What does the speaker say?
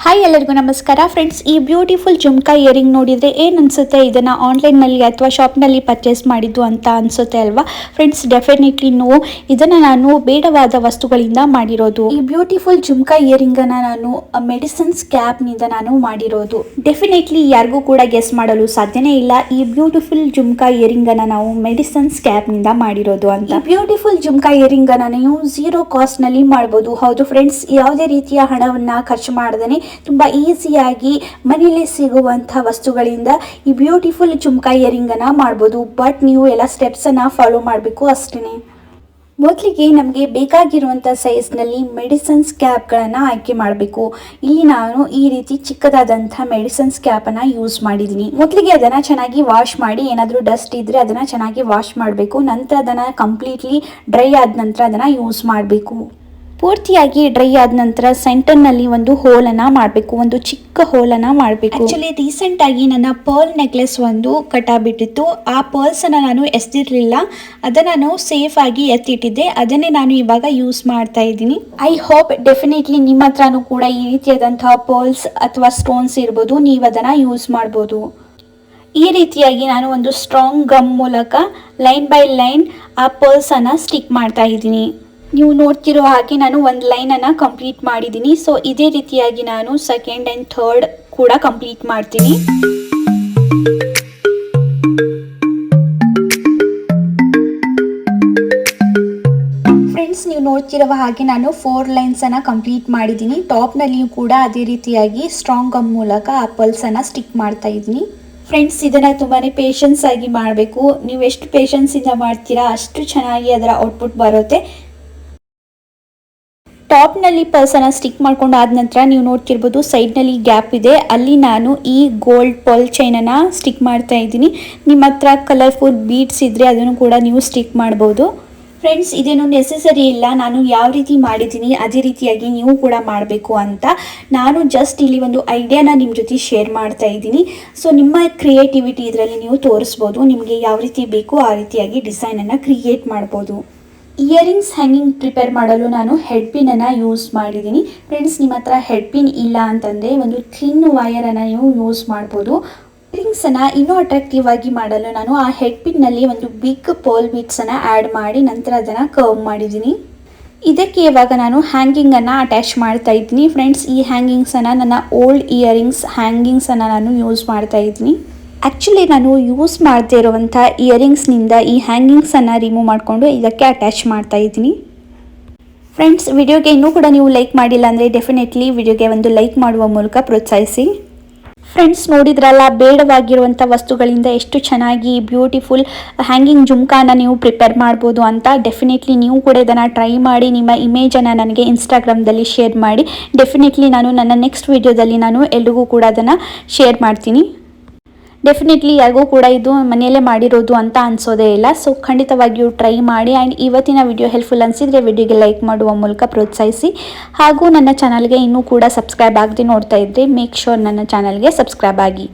Hi ಎಲ್ಲರಿಗೂ ನಮಸ್ಕಾರ friends. ಈ ಬ್ಯೂಟಿಫುಲ್ ಜುಮ್ಕಾ ಇಯರಿಂಗ್ ನೋಡಿದರೆ ಏನು ಅನಿಸುತ್ತೆ, ಇದನ್ನು ಆನ್ಲೈನ್ನಲ್ಲಿ ಅಥವಾ ಶಾಪ್ನಲ್ಲಿ ಪರ್ಚೇಸ್ ಮಾಡಿದ್ದು ಅಂತ ಅನಿಸುತ್ತೆ ಅಲ್ವಾ ಫ್ರೆಂಡ್ಸ್? ಡೆಫಿನೆಟ್ಲಿ ನೋ, ಇದನ್ನು ನಾನು ಬೇಡವಾದ ವಸ್ತುಗಳಿಂದ ಮಾಡಿರೋದು. ಈ ಬ್ಯೂಟಿಫುಲ್ ಜುಮ್ಕಾ ಇಯರಿಂಗನ್ನು ನಾನು ಮೆಡಿಸಿನ್ಸ್ ಕ್ಯಾಪ್ನಿಂದ ನಾನು ಮಾಡಿರೋದು. ಡೆಫಿನೆಟ್ಲಿ ಯಾರಿಗೂ ಕೂಡ ಗೆಸ್ ಮಾಡಲು ಸಾಧ್ಯನೇ ಇಲ್ಲ ಈ ಬ್ಯೂಟಿಫುಲ್ ಜುಮ್ಕಾ ಇಯರಿಂಗನ್ನು ನಾವು ಮೆಡಿಸಿನ್ಸ್ ಕ್ಯಾಪ್ನಿಂದ ಮಾಡಿರೋದು ಅಂತ. ಈ ಬ್ಯೂಟಿಫುಲ್ ಜುಮ್ಕಾ ಇಯರಿಂಗನ್ನು ನೀವು ಝೀರೋ ಕಾಸ್ಟ್ನಲ್ಲಿ ಮಾಡ್ಬೋದು. ಹೌದು ಫ್ರೆಂಡ್ಸ್, ಯಾವುದೇ ರೀತಿಯ ಹಣವನ್ನು ಖರ್ಚು ಮಾಡದೇ ತುಂಬ ಈಸಿಯಾಗಿ ಮನೆಯಲ್ಲೇ ಸಿಗುವಂತಹ ವಸ್ತುಗಳಿಂದ ಈ ಬ್ಯೂಟಿಫುಲ್ ಜುಮ್ಕಾ ಇಯರಿಂಗನ್ನು ಮಾಡ್ಬೋದು. ಬಟ್ ನೀವು ಎಲ್ಲ ಸ್ಟೆಪ್ಸನ್ನು ಫಾಲೋ ಮಾಡಬೇಕು ಅಷ್ಟೇ. ಮೊದಲಿಗೆ ನಮಗೆ ಬೇಕಾಗಿರುವಂಥ ಸೈಜ್ನಲ್ಲಿ ಮೆಡಿಸಿನ್ಸ್ ಕ್ಯಾಪ್ಗಳನ್ನು ಆಯ್ಕೆ ಮಾಡಬೇಕು. ಇಲ್ಲಿ ನಾನು ಈ ರೀತಿ ಚಿಕ್ಕದಾದಂಥ ಮೆಡಿಸಿನ್ಸ್ ಕ್ಯಾಪನ್ನು ಯೂಸ್ ಮಾಡಿದ್ದೀನಿ. ಮೊದಲಿಗೆ ಅದನ್ನು ಚೆನ್ನಾಗಿ ವಾಶ್ ಮಾಡಿ, ಏನಾದರೂ ಡಸ್ಟ್ ಇದ್ದರೆ ಅದನ್ನು ಚೆನ್ನಾಗಿ ವಾಶ್ ಮಾಡಬೇಕು. ನಂತರ ಅದನ್ನು ಕಂಪ್ಲೀಟ್ಲಿ ಡ್ರೈ ಆದ ನಂತರ ಅದನ್ನು ಯೂಸ್ ಮಾಡಬೇಕು. ಪೂರ್ತಿಯಾಗಿ ಡ್ರೈ ಆದ ನಂತರ ಸೆಂಟರ್ನಲ್ಲಿ ಒಂದು ಹೋಲನ್ನು ಮಾಡಬೇಕು, ಒಂದು ಚಿಕ್ಕ ಹೋಲನ್ನು ಮಾಡಬೇಕು. ಆ್ಯಕ್ಚುಲಿ ರೀಸೆಂಟಾಗಿ ನನ್ನ ಪರ್ಲ್ ನೆಕ್ಲೆಸ್ ಒಂದು ಕಟ್ಟಾಗ್ಬಿಟ್ಟಿತ್ತು. ಆ ಪರ್ಲ್ಸನ್ನು ನಾನು ಎಸ್ದಿರಲಿಲ್ಲ, ಅದನ್ನು ನಾನು ಸೇಫ್ ಆಗಿ ಎತ್ತಿಟ್ಟಿದ್ದೆ. ಅದನ್ನೇ ನಾನು ಇವಾಗ ಯೂಸ್ ಮಾಡ್ತಾ ಇದ್ದೀನಿ. ಐ ಹೋಪ್ ಡೆಫಿನೆಟ್ಲಿ ನಿಮ್ಮ ಹತ್ರನೂ ಕೂಡ ಈ ರೀತಿಯಾದಂತಹ ಪರ್ಲ್ಸ್ ಅಥವಾ ಸ್ಟೋನ್ಸ್ ಇರ್ಬೋದು, ನೀವು ಅದನ್ನು ಯೂಸ್ ಮಾಡ್ಬೋದು. ಈ ರೀತಿಯಾಗಿ ನಾನು ಒಂದು ಸ್ಟ್ರಾಂಗ್ ಗಮ್ ಮೂಲಕ ಲೈನ್ ಬೈ ಲೈನ್ ಆ ಪರ್ಲ್ಸನ್ನು ಸ್ಟಿಕ್ ಮಾಡ್ತಾ ಇದ್ದೀನಿ. ನೀವು ನೋಡ್ತಿರೋ ಹಾಗೆ ನಾನು ಒಂದು ಲೈನನ್ನು ಕಂಪ್ಲೀಟ್ ಮಾಡಿದ್ದೀನಿ. ಸೊ ಇದೇ ರೀತಿಯಾಗಿ ನಾನು ಸೆಕೆಂಡ್ ಆ್ಯಂಡ್ ಥರ್ಡ್ ಕೂಡ ಕಂಪ್ಲೀಟ್ ಮಾಡ್ತೀನಿ. ಫ್ರೆಂಡ್ಸ್, ನೀವು ನೋಡ್ತಿರುವ ಹಾಗೆ ನಾನು 4 ಲೈನ್ಸನ್ನು ಕಂಪ್ಲೀಟ್ ಮಾಡಿದ್ದೀನಿ. ಟಾಪ್ನಲ್ಲಿಯೂ ಕೂಡ ಅದೇ ರೀತಿಯಾಗಿ ಸ್ಟ್ರಾಂಗ್ ಗಮ್ ಮೂಲಕ ಆ ಪರ್ಲ್ಸನ್ನು ಸ್ಟಿಕ್ ಮಾಡ್ತಾ ಇದ್ದೀನಿ. ಫ್ರೆಂಡ್ಸ್, ಇದನ್ನು ತುಂಬಾ ಪೇಷನ್ಸ್ ಆಗಿ ಮಾಡಬೇಕು. ನೀವು ಎಷ್ಟು ಪೇಷನ್ಸಿಂದ ಮಾಡ್ತೀರಾ ಅಷ್ಟು ಚೆನ್ನಾಗಿ ಅದರ ಔಟ್ಪುಟ್ ಬರುತ್ತೆ. ಟಾಪ್ನಲ್ಲಿ ಪರ್ಲ್ಸನ್ನು ಸ್ಟಿಕ್ ಮಾಡ್ಕೊಂಡು ಆದ ನಂತರ ನೀವು ನೋಡ್ತಿರ್ಬೋದು ಸೈಡ್ನಲ್ಲಿ ಗ್ಯಾಪ್ ಇದೆ, ಅಲ್ಲಿ ನಾನು ಈ ಗೋಲ್ಡ್ ಪರ್ಲ್ ಚೈನನ್ನು ಸ್ಟಿಕ್ ಮಾಡ್ತಾ ಇದ್ದೀನಿ. ನಿಮ್ಮ ಹತ್ರ ಕಲರ್ಫುಲ್ ಬೀಡ್ಸ್ ಇದ್ದರೆ ಅದನ್ನು ಕೂಡ ನೀವು ಸ್ಟಿಕ್ ಮಾಡ್ಬೋದು. ಫ್ರೆಂಡ್ಸ್, ಇದೇನು ನೆಸೆಸರಿ ಇಲ್ಲ, ನಾನು ಯಾವ ರೀತಿ ಮಾಡಿದ್ದೀನಿ ಅದೇ ರೀತಿಯಾಗಿ ನೀವು ಕೂಡ ಮಾಡಬೇಕು ಅಂತ. ನಾನು ಜಸ್ಟ್ ಇಲ್ಲಿ ಒಂದು ಐಡಿಯಾನ ನಿಮ್ಮ ಜೊತೆ ಶೇರ್ ಮಾಡ್ತಾ ಇದ್ದೀನಿ. ಸೊ ನಿಮ್ಮ ಕ್ರಿಯೇಟಿವಿಟಿ ಇದರಲ್ಲಿ ನೀವು ತೋರಿಸ್ಬೋದು. ನಿಮಗೆ ಯಾವ ರೀತಿ ಬೇಕು ಆ ರೀತಿಯಾಗಿ ಡಿಸೈನನ್ನು ಕ್ರಿಯೇಟ್ ಮಾಡ್ಬೋದು. ಇಯರಿಂಗ್ಸ್ ಹ್ಯಾಂಗಿಂಗ್ ಪ್ರಿಪೇರ್ ಮಾಡಲು ನಾನು ಹೆಡ್ ಪಿನ್ನನ್ನು ಯೂಸ್ ಮಾಡಿದ್ದೀನಿ. ಫ್ರೆಂಡ್ಸ್, ನಿಮ್ಮ ಹತ್ರ ಹೆಡ್ ಪಿನ್ ಇಲ್ಲ ಅಂತಂದರೆ ಒಂದು ಥಿನ್ ವೈರನ್ನು ನೀವು ಯೂಸ್ ಮಾಡ್ಬೋದು. ಇಯರಿಂಗ್ಸನ್ನು ಇನ್ನೂ ಅಟ್ರಾಕ್ಟಿವ್ ಆಗಿ ಮಾಡಲು ನಾನು ಆ ಹೆಡ್ ಪಿನ್ನಲ್ಲಿ ಒಂದು ಬಿಗ್ ಪರ್ಲ್ ಬೀಡ್ಸನ್ನು ಆ್ಯಡ್ ಮಾಡಿ ನಂತರ ಅದನ್ನು ಕರ್ವ್ ಮಾಡಿದ್ದೀನಿ. ಇದಕ್ಕೆ ಇವಾಗ ನಾನು ಹ್ಯಾಂಗಿಂಗನ್ನು ಅಟ್ಯಾಚ್ ಮಾಡ್ತಾ ಇದ್ದೀನಿ. ಫ್ರೆಂಡ್ಸ್, ಈ ಹ್ಯಾಂಗಿಂಗ್ಸನ್ನು ನನ್ನ ಓಲ್ಡ್ ಇಯರಿಂಗ್ಸ್ ಹ್ಯಾಂಗಿಂಗ್ಸನ್ನು ನಾನು ಯೂಸ್ ಮಾಡ್ತಾ ಇದ್ದೀನಿ. ಆ್ಯಕ್ಚುಲಿ ನಾನು ಯೂಸ್ ಮಾಡದೇ ಇರುವಂಥ ಇಯರಿಂಗ್ಸ್ನಿಂದ ಈ ಹ್ಯಾಂಗಿಂಗ್ಸನ್ನು ರಿಮೂವ್ ಮಾಡಿಕೊಂಡು ಇದಕ್ಕೆ ಅಟ್ಯಾಚ್ ಮಾಡ್ತಾ ಇದ್ದೀನಿ. ಫ್ರೆಂಡ್ಸ್, ವಿಡಿಯೋಗೆ ಇನ್ನೂ ಕೂಡ ನೀವು ಲೈಕ್ ಮಾಡಿಲ್ಲ ಅಂದರೆ ಡೆಫಿನೆಟ್ಲಿ ವಿಡಿಯೋಗೆ ಒಂದು ಲೈಕ್ ಮಾಡುವ ಮೂಲಕ ಪ್ರೋತ್ಸಾಹಿಸಿ. ಫ್ರೆಂಡ್ಸ್, ನೋಡಿದ್ರಲ್ಲ ಬೇಡವಾಗಿರುವಂಥ ವಸ್ತುಗಳಿಂದ ಎಷ್ಟು ಚೆನ್ನಾಗಿ ಬ್ಯೂಟಿಫುಲ್ ಹ್ಯಾಂಗಿಂಗ್ ಜುಮ್ಕಾನ ನೀವು ಪ್ರಿಪೇರ್ ಮಾಡ್ಬೋದು ಅಂತ. ಡೆಫಿನೆಟ್ಲಿ ನೀವು ಕೂಡ ಇದನ್ನು ಟ್ರೈ ಮಾಡಿ ನಿಮ್ಮ ಇಮೇಜನ್ನು ನನಗೆ ಇನ್ಸ್ಟಾಗ್ರಾಮ್ದಲ್ಲಿ ಶೇರ್ ಮಾಡಿ. ಡೆಫಿನೆಟ್ಲಿ ನಾನು ನನ್ನ ನೆಕ್ಸ್ಟ್ ವಿಡಿಯೋದಲ್ಲಿ ನಾನು ಎಲ್ರಿಗೂ ಕೂಡ ಅದನ್ನು ಶೇರ್ ಮಾಡ್ತೀನಿ. ಡೆಫಿನೆಟ್ಲಿ ಯಾರಿಗೂ ಕೂಡ ಇದು ಮನೆಯಲ್ಲೇ ಮಾಡಿರೋದು ಅಂತ ಅನಿಸೋದೇ ಇಲ್ಲ. ಸೊ ಖಂಡಿತವಾಗಿಯೂ ಟ್ರೈ ಮಾಡಿ. ಆ್ಯಂಡ್ ಇವತ್ತಿನ ವಿಡಿಯೋ ಹೆಲ್ಪ್ಫುಲ್ ಅನಿಸಿದರೆ ವಿಡಿಯೋಗೆ ಲೈಕ್ ಮಾಡುವ ಮೂಲಕ ಪ್ರೋತ್ಸಾಹಿಸಿ. ಹಾಗೂ ನನ್ನ ಚಾನಲ್ಗೆ ಇನ್ನೂ ಕೂಡ ಸಬ್ಸ್ಕ್ರೈಬ್ ಆಗದೆ ನೋಡ್ತಾ ಇದ್ದರೆ ಮೇಕ್ ಶೋರ್ ನನ್ನ ಚಾನಲ್ಗೆ ಸಬ್ಸ್ಕ್ರೈಬ್ ಆಗಿ.